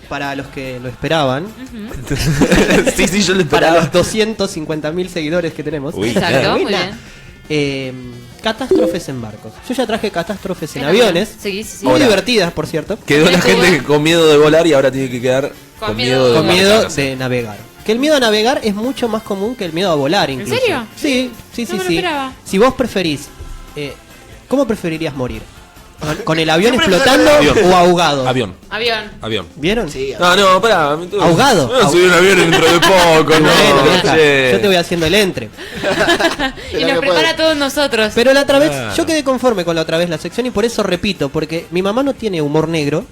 Para los que lo esperaban, Sí, yo lo para esperaba. los 250.000 seguidores que tenemos. Uy, Exacto, muy Buena. Catástrofes en barcos. Yo ya traje catástrofes en Era aviones. bueno. Sí, sí, sí. Muy Ahora. divertidas, por cierto. Quedó la Estuvo- gente con miedo de volar y ahora tiene que quedar con miedo de Con miedo embarcarse. de navegar. Que el miedo a navegar es mucho más común que el miedo a volar, incluso. serio? Sí, sí, No sí, me lo sí. esperaba. Si vos preferís, ¿cómo preferirías morir? ¿Con el avión Yo explotando prefiero- o ahogado? Avión. Avión. ¿Vieron? Sí, No, pará. Ahogado. Voy a subir un avión dentro de poco, no. Bueno, vieja, che. yo te voy haciendo el entre. Y Pero nos que prepara puede. a todos nosotros. Pero la otra vez, Claro. yo quedé conforme con la otra vez la sección y por eso repito, porque mi mamá no tiene humor negro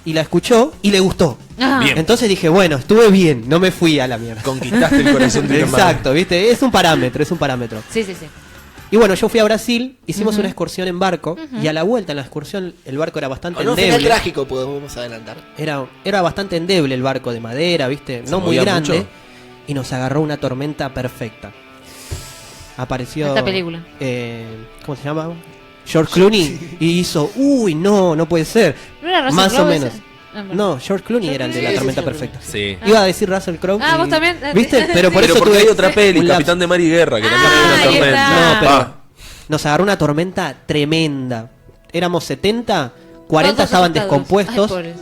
y la escuchó y le gustó. Ah. Bien. Entonces dije, bueno, estuve bien, no me fui a la mierda. Conquistaste el corazón de tu hermano. Exacto, ¿viste? Es un parámetro, es un parámetro. Sí, sí, sí. Y bueno, yo fui a Brasil, hicimos una excursión en barco y a la vuelta en la excursión el barco era bastante Con un final endeble. trágico podemos adelantar. Era bastante endeble el barco de madera, ¿viste? ¿Se No muy movía grande. mucho? Y nos agarró una tormenta perfecta. Apareció... Esta película. ¿Cómo se llama? George Clooney y hizo, uy, no puede ser. ¿No era Russell Más o Crowe menos. ese? Ah, bueno. No, George Clooney era el de la Sí, tormenta sí, perfecta. Sí. Iba a decir Russell Crowe. Ah, y- vos también. ¿Viste? Pero por Pero eso porque tuve hay otra peli, un lapso. Capitán de Mar y Guerra, que también Ah, hay una ahí tormenta. está. No, pero Ah. nos agarró una tormenta tremenda. Éramos 70, 40 Todos estaban asustados. descompuestos. Ay, pobres.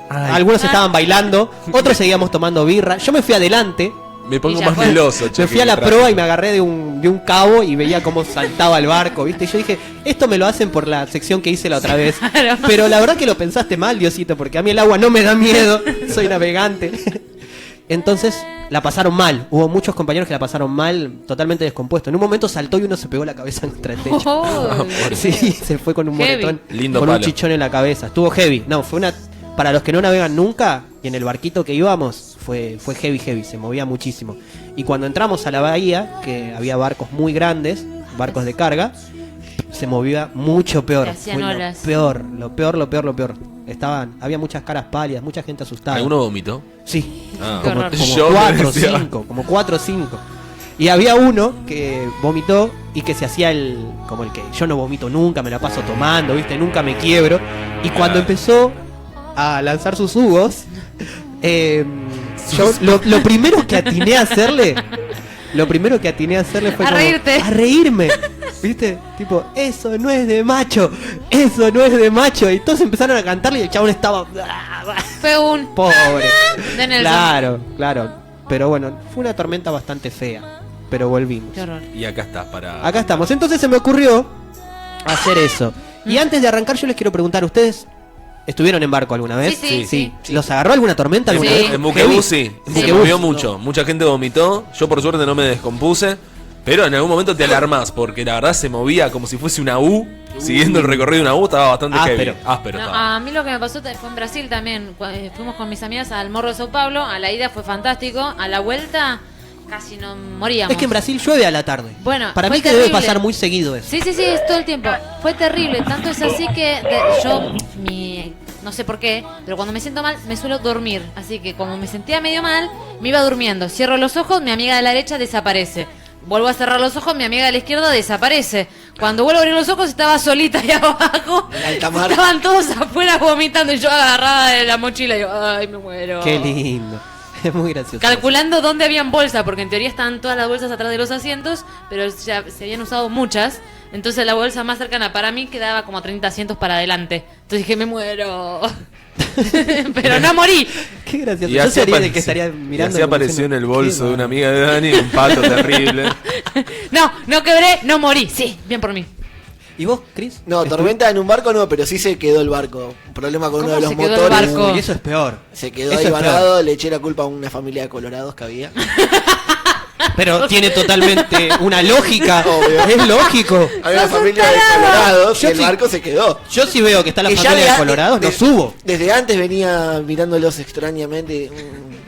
Algunos estaban bailando, otros seguíamos tomando birra. Yo me fui adelante, Me pongo Y ya más fue. meloso, che, me fui que a la me traje. proa y me agarré de un cabo y veía cómo saltaba el barco, ¿viste? Y yo dije, esto me lo hacen por la sección que hice la otra vez. Claro. Pero la verdad que lo pensaste mal, Diosito, porque a mí el agua no me da miedo, soy navegante. Entonces la pasaron mal, hubo muchos compañeros que la pasaron mal, totalmente descompuestos. En un momento saltó y uno se pegó la cabeza contra el techo. Oh, Sí, se fue con un Heavy. moretón, Lindo con un palo. chichón en la cabeza. Estuvo heavy. No, fue una... Para los que no navegan nunca, y en el barquito que íbamos, fue heavy, se movía muchísimo. Y cuando entramos a la bahía, que había barcos muy grandes, barcos de carga, se movía mucho peor. Se hacían Fue olas. lo peor. Había muchas caras pálidas, mucha gente asustada. ¿Alguno vomitó? Sí, Ah. Qué como, horror. como Yo me 4 o decía- 5, como 4 o 5. Y había uno que vomitó y que se hacía como el que yo no vomito nunca, me la paso tomando, ¿viste? Nunca me quiebro. Y cuando empezó a lanzar sus jugos, yo lo primero que atiné a hacerle, fue A como, reírte. a reírme. ¿Viste? Tipo, eso no es de macho, eso no es de macho. Y todos empezaron a cantarle y el chabón estaba... Fue un Pobre. de Nelson. Claro. Pero bueno, fue una tormenta bastante fea. Pero volvimos. Qué horror. Y acá estás para... Acá estamos. Entonces se me ocurrió hacer eso. Y antes de arrancar yo les quiero preguntar, ¿ustedes estuvieron en barco alguna vez? Sí. ¿Los agarró alguna tormenta alguna Sí. vez? En Buquebú Heavy. sí, Sí. se Buquebú. movió mucho. Mucha gente vomitó. Yo por suerte no me descompuse. Pero en algún momento te alarmás, porque la verdad se movía como si fuese una U. Siguiendo el recorrido de una U, estaba bastante Áspero. heavy. Áspero No, estaba. a mí lo que me pasó fue en Brasil también. Fuimos con mis amigas al Morro de Sao Paulo. A la ida fue fantástico. A la vuelta casi no moríamos. Es que en Brasil llueve a la tarde. Bueno, para fue mí que debe terrible. pasar muy seguido eso. Sí, es todo el tiempo. Fue terrible. Tanto es así que no sé por qué, pero cuando me siento mal me suelo dormir. Así que como me sentía medio mal, me iba durmiendo. Cierro los ojos, mi amiga de la derecha desaparece. Vuelvo a cerrar los ojos, mi amiga de la izquierda desaparece. Cuando vuelvo a abrir los ojos estaba solita ahí abajo. En alta mar. Estaban todos afuera vomitando y yo agarrada de la mochila y yo, ay, me muero. Qué lindo. Es muy gracioso. Calculando dónde habían bolsas, porque en teoría estaban todas las bolsas atrás de los asientos, pero ya se habían usado muchas. Entonces la bolsa más cercana para mí quedaba como 30 asientos para adelante. Entonces dije, me muero. Pero no morí. Qué gracioso. Y Yo así sería de apareció- que estaría y mirando. así apareció en el bolso de una amiga de Dani un pato terrible. No quebré, no morí. Sí, bien por mí. ¿Y vos, Chris? No, tormenta en un barco no, pero sí se quedó el barco. Un problema con uno ¿Cómo de los se quedó el motores. barco? Uy, eso es peor. Se quedó Eso ahí es varado, le eché la culpa a una familia de colorados que había. Pero tiene totalmente una lógica. Obvio. Es lógico. Había una ¡Sos un familia de tarado! colorados y Yo el sí- barco se quedó. Yo sí veo que está la Y ya familia de Colorados, no subo. Desde antes venía mirándolos extrañamente.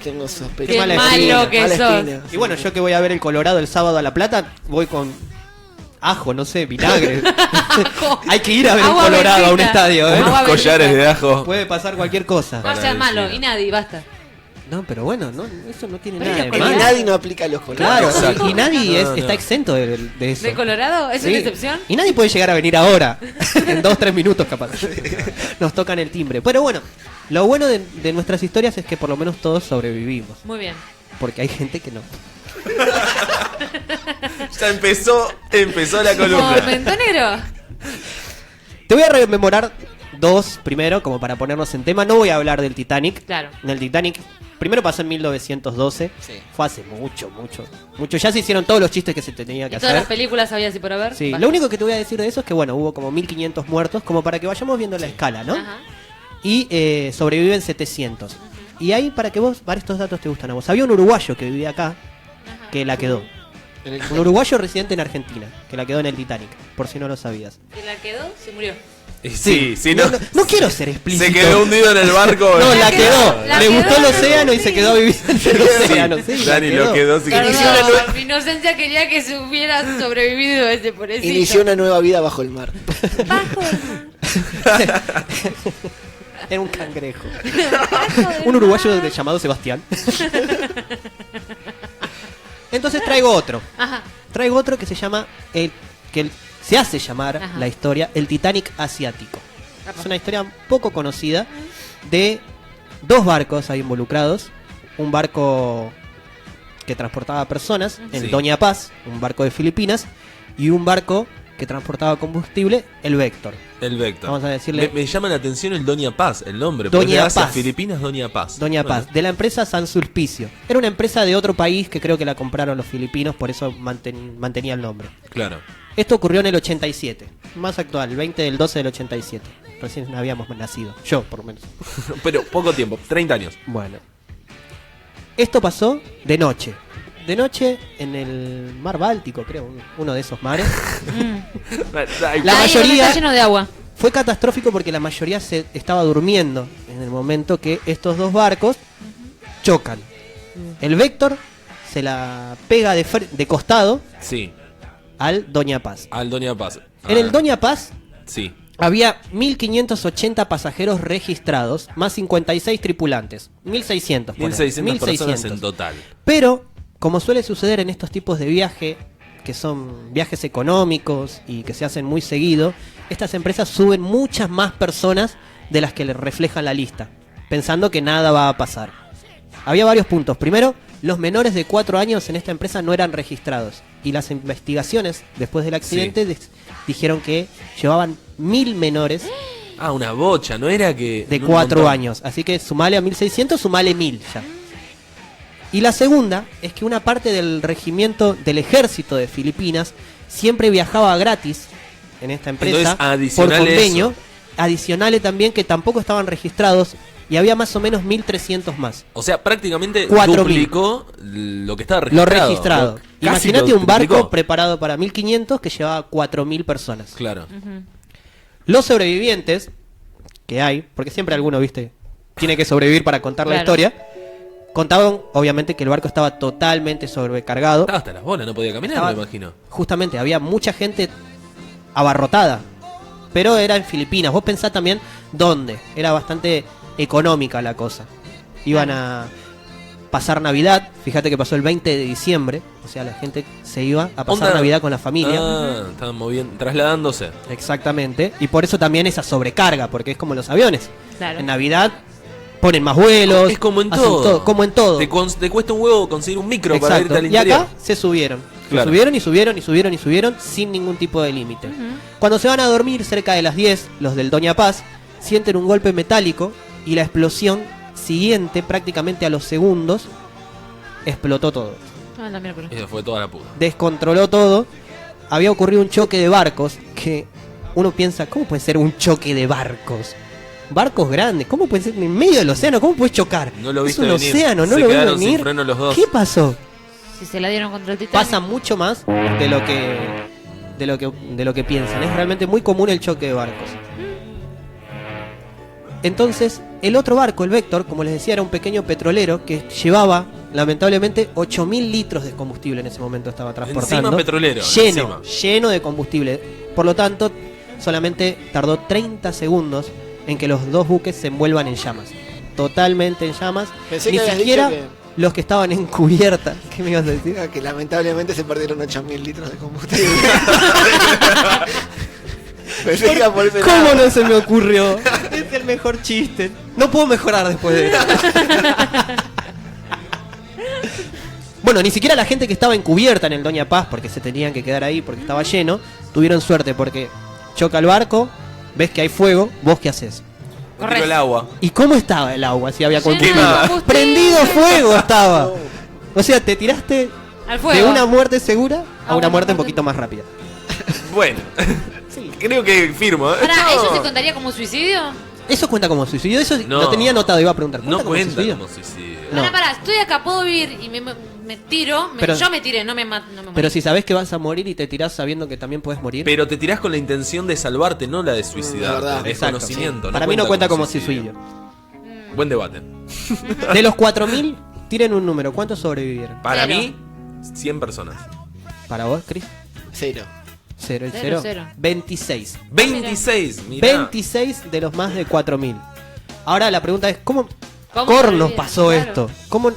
Tengo sospechas. Qué mala malo espina, que mala sos. espina. Y bueno, yo que voy a ver el Colorado el sábado a La Plata, voy con ajo, no sé, vinagre. Hay que ir a ver Agua un Colorado a un bendita. estadio, ¿eh? Agua Unos collares de ajo. Puede pasar cualquier cosa. No seas malo, y nadie, basta. No, pero bueno, no, eso no tiene Pero nada es de lo Y malo. nadie no aplica los colores. Claro, Exacto. y nadie No, no. está exento de eso. ¿De Colorado? ¿Es Sí. una excepción? Y nadie puede llegar a venir ahora. En 2-3 minutos capaz. Nos tocan el timbre. Pero bueno, lo bueno de nuestras historias es que por lo menos todos sobrevivimos. Muy bien. Porque hay gente que no. Ya empezó la columna. ¿Momento negro? Te voy a rememorar dos primero, como para ponernos en tema. No voy a hablar del Titanic. Claro. Del Titanic. Primero pasó en 1912. Sí. Fue hace mucho. Ya se hicieron todos los chistes que se tenía que ¿Y todas las hacer. películas había así por haber? Sí, Va. lo único que te voy a decir de eso es que, bueno, hubo como 1500 muertos, como para que vayamos viendo la escala, ¿no? Ajá. Y sobreviven 700. Y ahí, para que vos, para estos datos te gustan a vos. Había un uruguayo que vivía acá, que la quedó. Un uruguayo residente en Argentina, que la quedó en el Titanic, por si no lo sabías. ¿Y la quedó? Se murió. Sí, no quiero ser explícito. Se quedó hundido en el barco. No, la quedó. La Le quedó, gustó el no, océano y sí. se quedó a vivir en el océano. Sí, la Dani lo quedó sin Perdón, Inició mi inocencia quería que se hubiera sobrevivido ese pobrecito. Inició una nueva vida bajo el mar. Bajo el mar. Era un cangrejo. Bajo el Un uruguayo mar. llamado Sebastián. Entonces traigo otro. Ajá. Traigo otro que se llama se hace llamar Ajá. la historia el Titanic asiático. Es una historia poco conocida de dos barcos ahí involucrados. Un barco que transportaba personas, el Sí. Doña Paz, un barco de Filipinas, y un barco que transportaba combustible, el Vector. El Vector. Vamos a decirle Me llama la atención el Doña Paz, el nombre. Doña Porque le hace a Paz. Filipinas Doña Paz. Doña Bueno, Paz, de la empresa San Sulpicio. Era una empresa de otro país que creo que la compraron los filipinos, por eso mantenía el nombre. Claro. Esto ocurrió en el 87, más actual, el 20 del 12 del 87. Recién habíamos nacido, yo por lo menos. Pero poco tiempo, 30 años. Bueno, esto pasó de noche. De noche en el mar Báltico, creo, uno de esos mares. La Ahí mayoría- donde está lleno de agua. Fue catastrófico porque la mayoría se estaba durmiendo en el momento que estos dos barcos chocan. El Vector se la pega de costado Sí, al Doña Paz. al Doña Paz. En el Doña Paz Sí. había 1580 pasajeros registrados, más 56 tripulantes. 1600. ponele. 1600 personas en total. Pero, como suele suceder en estos tipos de viaje, que son viajes económicos y que se hacen muy seguido, estas empresas suben muchas más personas de las que les reflejan la lista, pensando que nada va a pasar. Había varios puntos. Primero, los menores de 4 años en esta empresa no eran registrados. Y las investigaciones después del accidente dijeron que llevaban 1000 menores Ah, una bocha, no era que. de un 4 montón. años. Así que sumale a 1600, sumale 1000 ya. Y la segunda es que una parte del regimiento del ejército de Filipinas siempre viajaba gratis en esta empresa Entonces, por adicional convenio. eso. Adicionales también que tampoco estaban registrados y había más o menos 1300 más. O sea, prácticamente 4000. duplicó lo que estaba Lo registrado. registrado. Casi Imagínate lo un barco triplicó. preparado para 1500 que llevaba 4000 personas. Claro. Los sobrevivientes que hay, porque siempre alguno, viste, tiene que sobrevivir para contar la Claro. historia, contaban obviamente que el barco estaba totalmente sobrecargado. Estaba hasta las bolas, no podía caminar, Estaba- me imagino. Justamente, había mucha gente abarrotada, pero era en Filipinas. Vos pensás también dónde, era bastante económica la cosa. Iban a pasar Navidad, fíjate que pasó el 20 de diciembre, o sea, la gente se iba a pasar Onda- Navidad con la familia. Ah, estaban trasladándose. Exactamente, y por eso también esa sobrecarga, porque es como los aviones. Claro. En Navidad ponen más vuelos. Es como en hacen todo. como en todo. Te cuesta un huevo conseguir un micro para irte Exacto. al Y interior. acá se subieron. Claro. Se subieron y subieron y subieron y subieron sin ningún tipo de límite. Cuando se van a dormir cerca de las 10, los del Doña Paz sienten un golpe metálico y la explosión siguiente, prácticamente a los segundos, explotó todo. Ah, la miércoles. Eso fue toda la puta. Descontroló todo. Había ocurrido un choque de barcos que uno piensa, ¿cómo puede ser un choque de barcos? Barcos grandes, ¿cómo puede ser en medio del océano? ¿Cómo puedes chocar? No lo es viste un venir. océano, no Se lo vi quedaron sin venir. freno los dos. ¿Qué pasó? Si se la dieron contra el Titanic. Pasa mucho más de lo que piensan. Es realmente muy común el choque de barcos. Entonces, el otro barco, el Vector, como les decía, era un pequeño petrolero que llevaba, lamentablemente, 8000 litros de combustible en ese momento estaba transportando. Encima petrolero, Lleno, encima. lleno de combustible. Por lo tanto, solamente tardó 30 segundos en que los dos buques se envuelvan en llamas. totalmente en llamas. Pensé Ni que habías siquiera dicho los que estaban en cubierta. ¿Qué me ibas a decir? que lamentablemente se perdieron 8.000 litros de combustible. Pensé que iba por ese ¿Cómo lado. no se me ocurrió? Es el mejor chiste. No puedo mejorar después de esto. Bueno, ni siquiera la gente que estaba encubierta en el Doña Paz, porque se tenían que quedar ahí porque estaba lleno, tuvieron suerte porque choca el barco, ves que hay fuego, ¿vos qué haces? Me tiro el agua. ¿Y cómo estaba el agua si había Llena de combustible? combustible. Prendido fuego estaba. O sea, te tiraste Al fuego. de una muerte segura a A una una muerte un muerte- poquito más rápida. Bueno, Sí. creo que firmo. Pará, No. ¿eso se contaría como suicidio? Eso cuenta como suicidio. Eso No. lo tenía anotado, iba a preguntar. No como cuenta suicidio? como suicidio. No. Pará, estoy acá, puedo vivir y me tiro. Pero- yo me tiré, no me mato. No me Pero morí. si sabés que vas a morir y te tirás sabiendo que también puedes morir. Pero te tirás con la intención de salvarte, no la de suicidar. La verdad. Es Exacto, conocimiento. sí. Para mí no cuenta como suicidio. Mm. Buen debate. De los 4.000, tiren un número. ¿Cuántos sobrevivieron? Para Cero. mí, 100 personas. Para vos, Chris. 0. Cero, el Cero, cero. cero. 26. 26, mirá. 26 de los más de 4.000. Ahora la pregunta es, ¿cómo ¿Cómo cornos sobrevivieron? pasó Claro. esto? ¿Cómo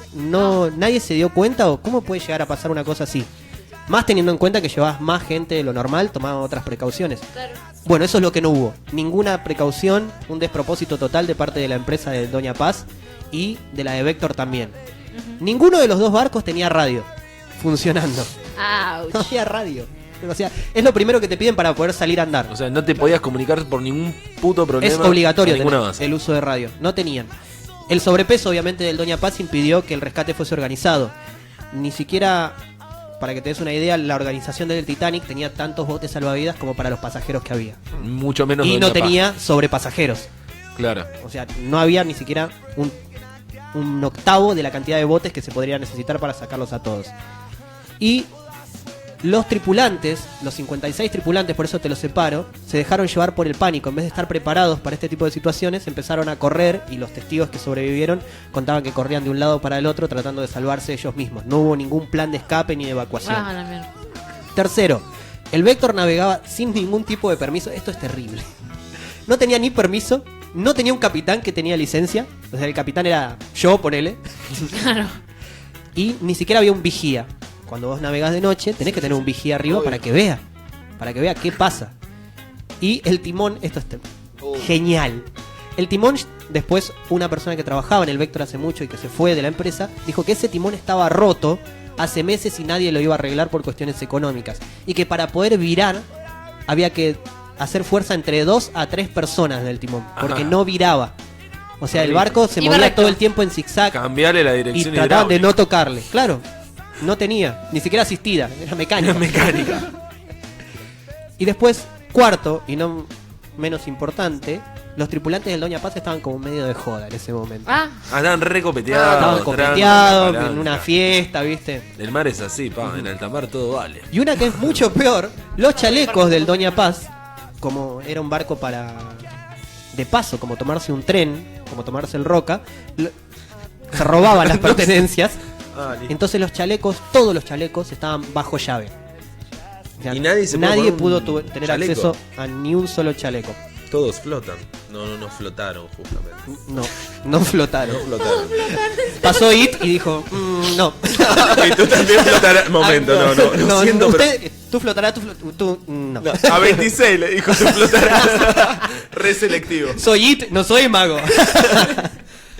nadie se dio cuenta o cómo puede llegar a pasar una cosa así? Más teniendo en cuenta que llevabas más gente de lo normal, tomaban otras precauciones. Claro. Bueno, eso es lo que no hubo. Ninguna precaución, un despropósito total de parte de la empresa de Doña Paz y de la de Vector también. Ninguno de los dos barcos tenía radio funcionando. Ouch. No había radio. O sea, es lo primero que te piden para poder salir a andar. O sea, no te podías comunicar por ningún puto problema. Es obligatorio a ninguna tener base. el uso de radio. No tenían. El sobrepeso, obviamente, del Doña Paz impidió que el rescate fuese organizado. Ni siquiera, para que te des una idea, la organización del Titanic tenía tantos botes salvavidas como para los pasajeros que había. Mucho menos Y Doña no Paz. tenía sobrepasajeros. Claro. O sea, no había ni siquiera un octavo de la cantidad de botes que se podría necesitar para sacarlos a todos. Y los tripulantes, los 56 tripulantes, por eso te los separo, se dejaron llevar por el pánico. En vez de estar preparados para este tipo de situaciones, empezaron a correr y los testigos que sobrevivieron contaban que corrían de un lado para el otro tratando de salvarse ellos mismos. No hubo ningún plan de escape ni de evacuación. Ah, la mierda. Tercero, el Vector navegaba sin ningún tipo de permiso. Esto es terrible. No tenía ni permiso, no tenía un capitán que tenía licencia. O sea, el capitán era yo, ponele. Claro. Y ni siquiera había un vigía. Cuando vos navegás de noche, tenés que tener un vigía arriba Obvio. para que vea qué pasa. Y el timón, esto es Uy. genial. El timón, después una persona que trabajaba en el Vector hace mucho y que se fue de la empresa, dijo que ese timón estaba roto hace meses y nadie lo iba a arreglar por cuestiones económicas. Y que para poder virar había que hacer fuerza entre 2 a 3 personas del timón, porque Ajá. no viraba. O sea, el Horrible. barco se Iba movía recto. todo el tiempo en zigzag Cambiarle la y dirección trataban de no hidráulica. tocarle. Claro, no tenía, ni siquiera asistida, era mecánica. Mecánica. Y después, cuarto, y no menos importante, los tripulantes del Doña Paz estaban como medio de joda en ese momento. Ah, Estaban recopeteados. Estaban tranqui, copeteados, palanca. en una fiesta, ¿viste? El mar es así, pa. En alta mar todo vale. Y una que es mucho peor, los chalecos del Doña Paz, como era un barco para de paso, como tomarse un tren, como tomarse el Roca, se robaban las pertenencias. Ah, listo. Entonces los chalecos, todos los chalecos estaban bajo llave. O sea, Y nadie se puede nadie poner pudo un tener chaleco. acceso a ni un solo chaleco. Todos flotan. No flotaron justamente. No flotaron. No flotaron. Pasó It y dijo, no. Y tú también flotarás. Momento, Ah, no. Lo siento, usted, tú flotarás, tú, no. pero. A 26 le dijo, tú flotarás. Re selectivo. Soy It, no soy mago.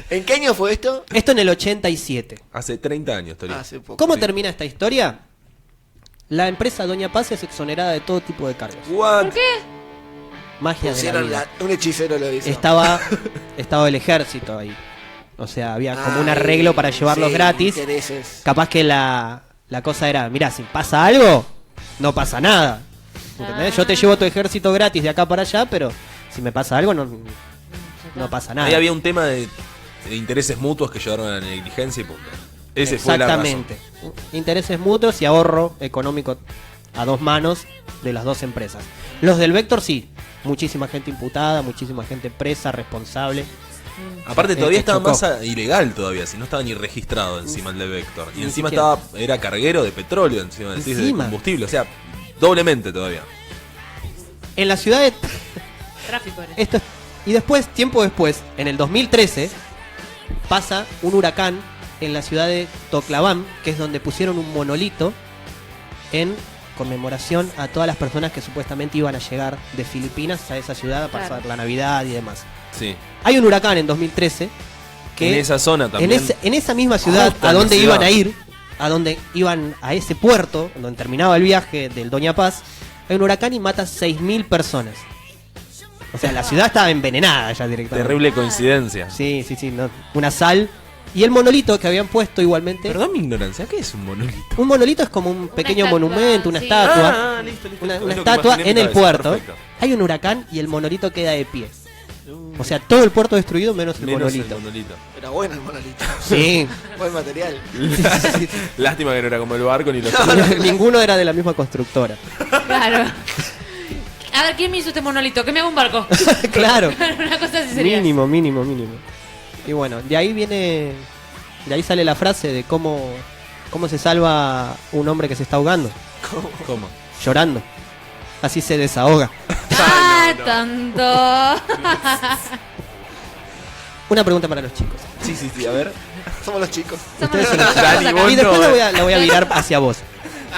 ¿En qué año fue esto? Esto en el 87. Hace 30 años, Tori. Hace poco. ¿Cómo Sí. termina esta historia? La empresa Doña Paz es exonerada de todo tipo de cargos. What? ¿por qué? Magia de la Pusieron vida. un hechicero lo hizo. Estaba el ejército ahí. O sea, había como un Ay, arreglo para llevarlos sí, gratis. intereses. Capaz que la cosa era, mirá, si pasa algo, no pasa nada. ¿Entendés? Yo te llevo tu ejército gratis de acá para allá, pero si me pasa algo, no pasa nada. Ahí había un tema de intereses mutuos que llevaron a la negligencia y punto. Ese fue la razón. Exactamente. Intereses mutuos y ahorro económico a dos manos de las dos empresas. Los del Vector sí, muchísima gente imputada, muchísima gente presa, responsable. Aparte todavía estaba chocó. más ilegal todavía, si no estaba ni registrado encima el de Vector. Y Ni encima siquiera. era carguero de petróleo encima, decís, de Encima. combustible, o sea, doblemente todavía. En la ciudad de Tráfico era. esto y después, tiempo después, en el 2013, pasa un huracán en la ciudad de Toclabán, que es donde pusieron un monolito en conmemoración a todas las personas que supuestamente iban a llegar de Filipinas a esa ciudad a pasar Claro. la Navidad y demás. Sí. Hay un huracán en 2013 que En esa zona también. en esa misma ciudad Justo a en la donde ciudad. iban a ir, a donde iban a ese puerto, donde terminaba el viaje del Doña Paz, hay un huracán y mata 6.000 personas. O sea, la ciudad estaba envenenada ya directamente. Terrible coincidencia. Sí, no, una sal. Y el monolito que habían puesto igualmente. Perdón mi ignorancia, ¿qué es un monolito? Un monolito es como un pequeño estatua, monumento, una sí. estatua. Listo. Una Es lo que estatua imaginé en mi el cabeza, puerto. perfecto. Hay un huracán y el monolito queda de pie. O sea, todo el puerto destruido menos el Menos monolito. el monolito. Era bueno el monolito. Sí. Buen material. Lástima que no era como el barco ni los Ninguno era de la misma constructora. Claro. A ver, ¿quién me hizo este monolito? Que me haga un barco. Claro. Una cosa así sería. Mínimo. Y bueno, de ahí viene. De ahí sale la frase de cómo se salva un hombre que se está ahogando. ¿Cómo? Llorando. Así se desahoga. ¡Ah, tanto! Una pregunta para los chicos. Sí, a ver. Somos los chicos. Ustedes son Somos los Dani, acá. vos Y después no, la voy a virar hacia vos.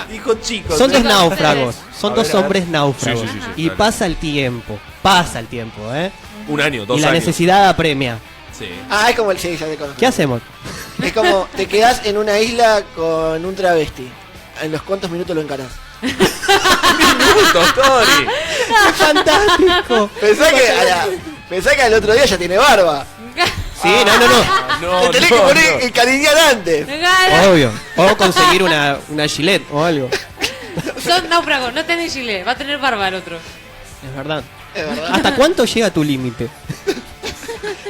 Dijo chicos. Son dos Chicos, náufragos. ustedes. Son A dos ver, a ver. hombres náufragos. Sí, Y dale. pasa el tiempo. Pasa el tiempo, ¿eh? Un año, 2 Y la años. necesidad apremia. Sí. Ah, es como el sí, ya te conozco. ¿Qué hacemos? Es como te quedás en una isla con un travesti. ¿En los cuántos minutos lo encarás? Minutos, Tori. ¡Fantástico! Pensá que al otro día ya tiene barba. Sí, no. Te tenés que poner encariñar antes. Obvio. O conseguir una gilet o algo. Son náufragos, no tenés gilet, va a tener barba el otro. Es verdad. Es verdad. ¿Hasta cuánto llega tu límite?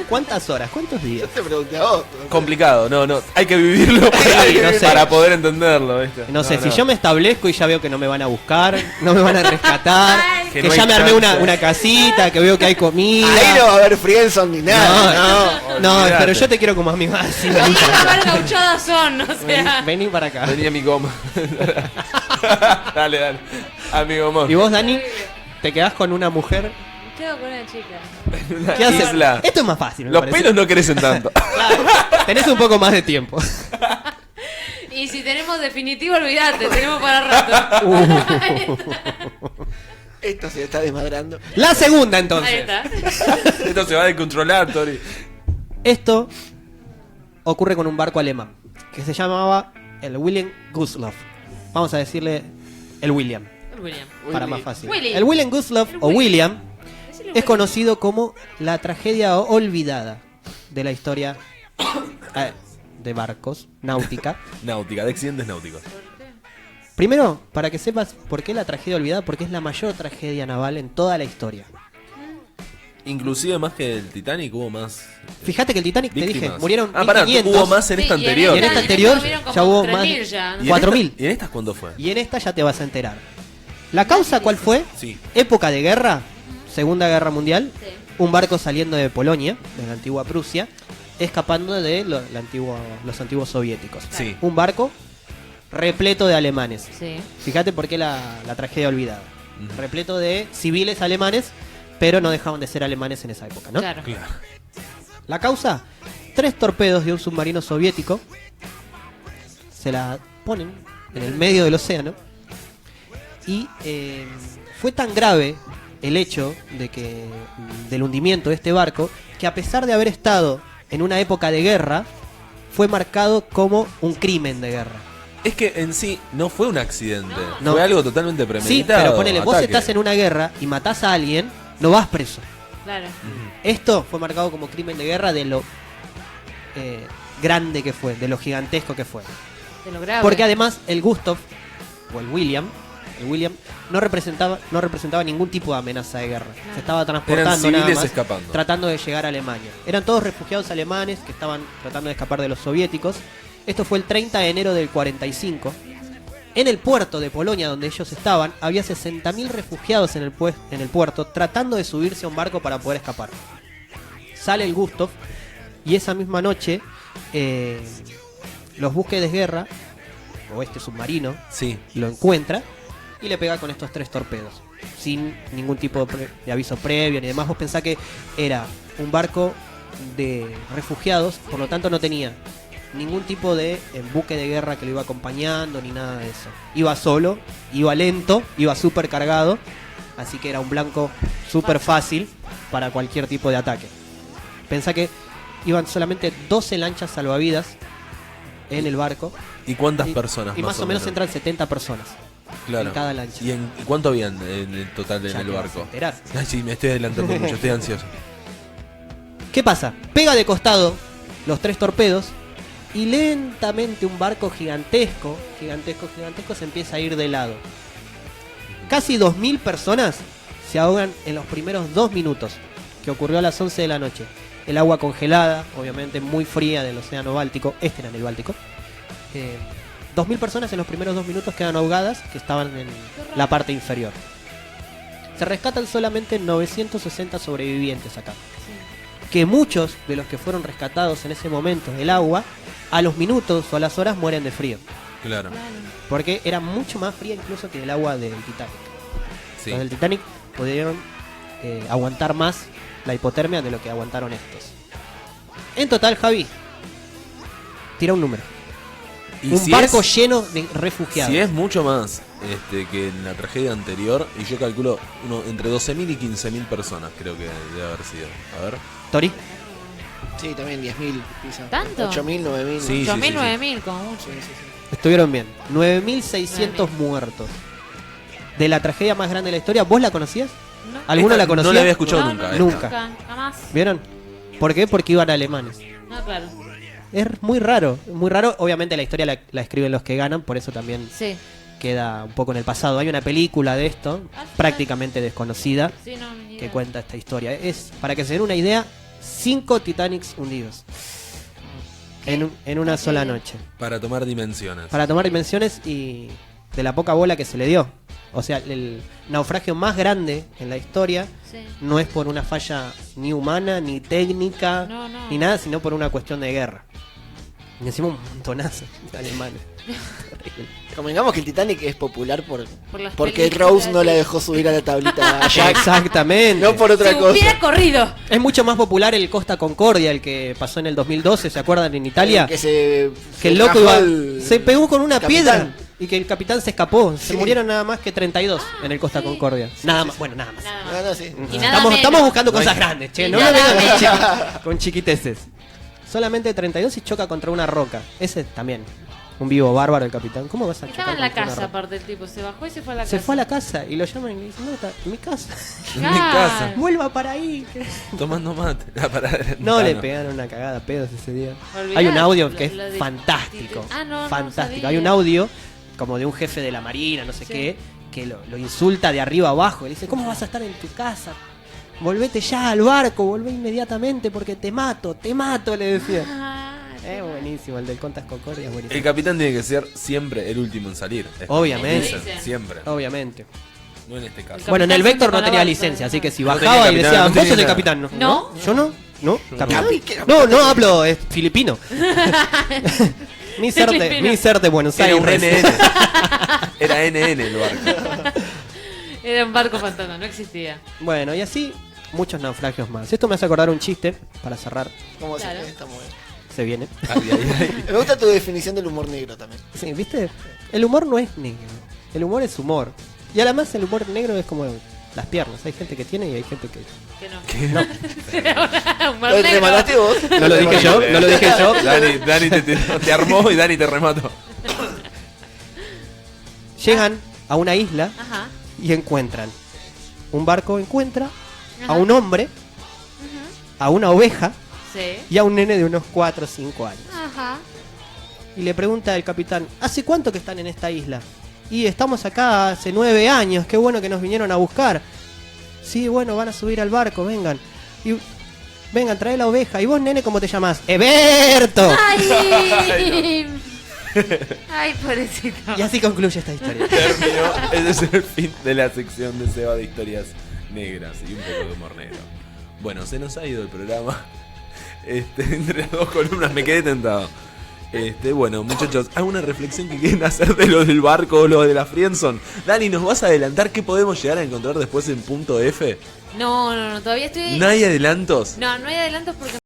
¿Cuántas horas? ¿Cuántos días? Yo te pregunté a vos. Complicado, no. Hay que vivirlo no sé. para poder entenderlo, ¿viste? No sé, si yo me establezco y ya veo que no me van a buscar, no me van a rescatar, Ay, que que no ya hay me armé chance. una casita, que veo que hay comida. Ahí no va a haber friendzone ni nada. No, olvídate. pero yo te quiero como amigo. Así, Y una mal gauchadas son, o sea. vení para acá. Venía mi goma. Dale. Amigo amor. ¿Y vos, Dani? ¿Te quedás con una mujer? Quedo con una chica. Una ¿Qué haces? isla. Esto es más fácil, me Los parece. pelos no crecen tanto. Claro, tenés un poco más de tiempo. Y si tenemos definitivo, olvídate, tenemos para rato. Esto se está desmadrando. La segunda, Ahí entonces. está. Esto se va a descontrolar, Tori. Esto ocurre con un barco alemán que se llamaba el William Gustloff. Vamos a decirle el William, William. para más fácil. Willy. El William Gustloff El o Willy. William Decile es Willy. conocido como la tragedia olvidada de la historia de barcos, náutica. Náutica, de accidentes náuticos. Primero, para que sepas por qué la tragedia olvidada, porque es la mayor tragedia naval en toda la historia. Inclusive más que el Titanic hubo más Fíjate que el Titanic, te dije, víctimas. murieron Pará, 1500. hubo más en Sí, esta y en anterior. Y en esta anterior hubieron como ya hubo 3.000 más ya, ¿no? ¿Y en 4.000. esta- ¿Y en estas cuándo fue? Y en esta ya te vas a enterar. ¿La causa cuál fue? Sí. Época de guerra, Segunda Guerra Mundial, Sí. un barco saliendo de Polonia, de la antigua Prusia, escapando de los antiguos soviéticos. Sí. Un barco repleto de alemanes. Sí. Fíjate por qué la tragedia olvidada. Ujú. Repleto de civiles alemanes, pero no dejaban de ser alemanes en esa época, ¿no? Claro. Claro. La causa, 3 torpedos de un submarino soviético se la ponen en el medio del océano y fue tan grave el hecho del hundimiento de este barco que a pesar de haber estado en una época de guerra fue marcado como un crimen de guerra. Es que en sí no fue un accidente. No. Fue algo totalmente Sí, premeditado. pero ponele, vos ataque. estás en una guerra y matás a alguien, no vas preso. Claro. Esto fue marcado como crimen de guerra de lo grande que fue, de lo gigantesco que fue. Te lo grabo. Porque además el Gustav o el William no representaba ningún tipo de amenaza de guerra. Se estaba transportando Eran nada civiles más, escapando. tratando de llegar a Alemania. Eran todos refugiados alemanes que estaban tratando de escapar de los soviéticos. Esto fue el 30 de enero del 45. En el puerto de Polonia donde ellos estaban, había 60.000 refugiados en el puerto tratando de subirse a un barco para poder escapar. Sale el Gustav y esa misma noche los buques de guerra, o este submarino, Sí. lo encuentra y le pega con estos 3 torpedos. Sin ningún tipo de aviso previo ni demás. Vos pensás que era un barco de refugiados, por lo tanto no tenía ningún tipo de buque de guerra que lo iba acompañando ni nada de eso. Iba solo, iba lento, iba súper cargado, así que era un blanco súper fácil para cualquier tipo de ataque. Pensá que iban solamente 12 lanchas salvavidas en el barco. ¿Y cuántas personas? Y más o menos entran 70 personas Claro. en cada lancha. ¿Y cuánto habían en el total en Ya el te vas a barco? enterar. Ay, sí, me estoy adelantando mucho, estoy ansioso. ¿Qué pasa? Pega de costado los 3 torpedos y lentamente un barco gigantesco se empieza a ir de lado. Casi 2000 personas se ahogan en los primeros 2 minutos, que ocurrió a las 11 de la noche. El agua congelada, obviamente muy fría del océano Báltico, este era en el Báltico. 2000 personas en los primeros 2 minutos quedan ahogadas, que estaban en la parte inferior. Se rescatan solamente 960 sobrevivientes acá. Que muchos de los que fueron rescatados en ese momento del agua, a los minutos o a las horas mueren de frío. Claro. Porque era mucho más fría incluso que el agua del Titanic. Sí. Los del Titanic pudieron aguantar más la hipotermia de lo que aguantaron estos. En total, Javi, tira un número. Y Un si barco es, lleno de refugiados. si es mucho más que en la tragedia anterior, y yo calculo entre 12.000 y 15.000 personas, creo que debe haber sido. A ver. Tori, Sí, también 10.000 pisan. ¿Tanto? 8.000, 9.000. Sí. 8.000, 9.000, como mucho. Sí, sí, sí. estuvieron bien. 9.600 muertos. De la tragedia más grande de la historia, ¿vos la conocías? No. ¿Alguno Esta la conocía? No la había escuchado No, nunca. no, esta. Nunca. Jamás. ¿Vieron? ¿Por qué? Porque iban alemanes. No, claro. Es muy raro, muy raro. Obviamente la historia la escriben los que ganan, por eso también Sí. queda un poco en el pasado. Hay una película de esto, prácticamente desconocida, Sí, no, ni que idea. cuenta esta historia. Es, para que se den una idea, 5 Titanics hundidos en una sola noche. Para tomar dimensiones. Para tomar dimensiones y de la poca bola que se le dio. O sea, el naufragio más grande en la historia Sí. no es por una falla ni humana, ni técnica, No, no. ni nada, sino por una cuestión de guerra. Y encima un montonazo de alemanes. Terrible. Convengamos que el Titanic es popular Por las porque películas, Rose no sí. la dejó subir a la tablita a Jack. Exactamente. No por otra Si cosa. hubiera corrido. Es mucho más popular el Costa Concordia, el que pasó en el 2012, ¿se acuerdan? En Italia. Que se el loco rajó iba, el se pegó con una capitán. piedra y que el capitán se escapó. Se Sí. murieron nada más que 32 en el Costa sí. Concordia. Nada más, bueno, nada más. Nada más. No, no, sí. Y nada menos. Estamos buscando No hay- cosas grandes, che. Y No me nada vengan menos. con chiquiteces. Solamente 32 y choca contra una roca. Ese también. Un vivo bárbaro el capitán. ¿Cómo vas a chocar Estaba en la contra una casa, roca? aparte el tipo. Se bajó y se fue a la Se casa. fue a la casa y lo llaman y le dicen, no, está en mi casa. En mi casa. Vuelva para ahí. Tomando mate. La parada de No le ventana. pegaron una cagada a pedos ese día. Olvidá Hay un audio lo- que es lo de fantástico. Tite. Ah, no, no fantástico. sabía. Hay un audio como de un jefe de la marina, no sé Sí. qué, que lo insulta de arriba abajo. Le dice, ¿cómo vas a estar en tu casa? Volvete ya al barco, volvé inmediatamente porque te mato, le decía. Ah, Es buenísimo, el del Contas Concordia es buenísimo. El capitán tiene que ser siempre el último en salir. Es Obviamente. como dicen, siempre. Obviamente. No en este caso. Bueno, en el capitán Vector siempre no con tenía la licencia, barca. así que si No bajaba tenía y capitán, decía, no vos tenía sos el nada. capitán. ¿No? ¿Yo no? ¿No? ¿Capitán? Capi, que era No, no capitán. hablo, es filipino. mi ser de Buenos Era un Aires. NN. Era NN el barco. Era un barco fantasma, no existía. Bueno, y así muchos naufragios más. Esto me hace acordar un chiste para cerrar. ¿Cómo Claro. se está muy bien. Se viene. Ay, ay, ay. Me gusta tu definición del humor negro también. Sí, ¿viste? El humor no es negro. El humor es humor. Y además el humor negro es como las piernas. Hay gente que tiene y hay gente que... Que no. Un mar ¿Lo negro. remataste vos? No lo dije yo, no lo dije yo. Dani te armó y Dani te remató. Llegan a una isla Ajá. y encuentran. Un barco encuentra a Ajá. un hombre, a una oveja Sí. y a un nene de unos 4 o 5 años. Ajá. Y le pregunta al capitán, ¿hace cuánto que están en esta isla? Y estamos acá hace 9 años, qué bueno que nos vinieron a buscar. Sí, bueno, van a subir al barco, vengan. Y vengan, trae la oveja. ¿Y vos, nene, cómo te llamas? ¡Eberto! Ay. Ay, pobrecito. Y así concluye esta historia. Terminó. Ese es el fin de la sección de Seba de historias negras y un poco de humor negro. Bueno, se nos ha ido el programa. Entre las dos columnas me quedé tentado. Bueno, muchachos, ¿alguna reflexión que quieren hacer de lo del barco o lo de la Friendzone? Dani, ¿nos vas a adelantar qué podemos llegar a encontrar después en punto F? No, todavía estoy. ¿No hay adelantos? No hay adelantos porque